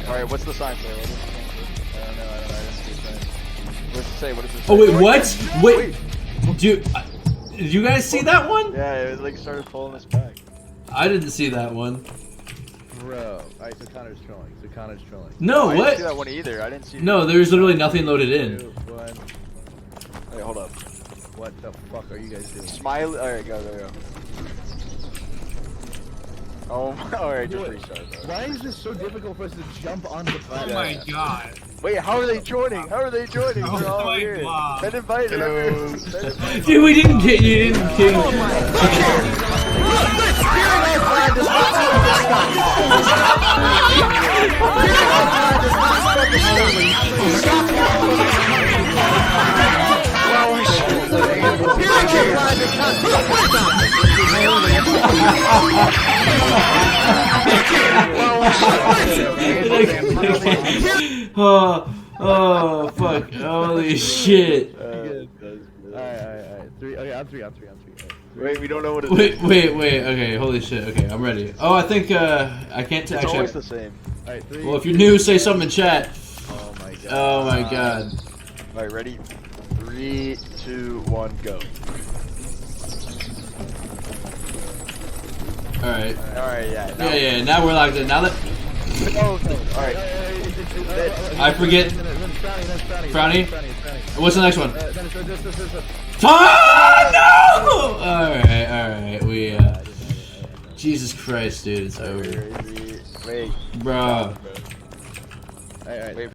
Alright, what's the sign say? What is the sign say? I don't know, I didn't see the sign. What does it say? What does it say? Oh wait, what? Wait, did you guys see that one? Yeah, it like started pulling us back. I didn't see that one. Bro, alright, so Connor's trolling. No, I what? didn't see that one either. I didn't see. No, there's literally nothing loaded in. 2, 1. Wait, hold up. What the fuck are you guys doing? Smile. Alright, go. Oh, alright, just Dude, restart. Bro. Why is this so difficult for us to jump on the platform? Oh my god. Wait, how are they joining? How are they joining? Oh They're all my here. God. Been invited. Dude, we didn't get you. Didn't king. Oh, fuck. Holy shit. Alright. 3. Okay, on 3. Wait, we don't know what it is. Wait. Okay, holy shit. Okay, I'm ready. Oh, I think, I can't It's actually. always the same. Alright, 3. Well, if you're new, say something in chat. Oh my god. Oh my god. Alright, ready? 3, 2, 1, go. Alright. Alright, yeah. Yeah, now we're locked in. Now that. Alright. I forget. Frowny? Frowny. What's the next one? This. Oh, no! Alright. We, Jesus Christ, dude, it's over. Wait. Bro. Alright. Wait.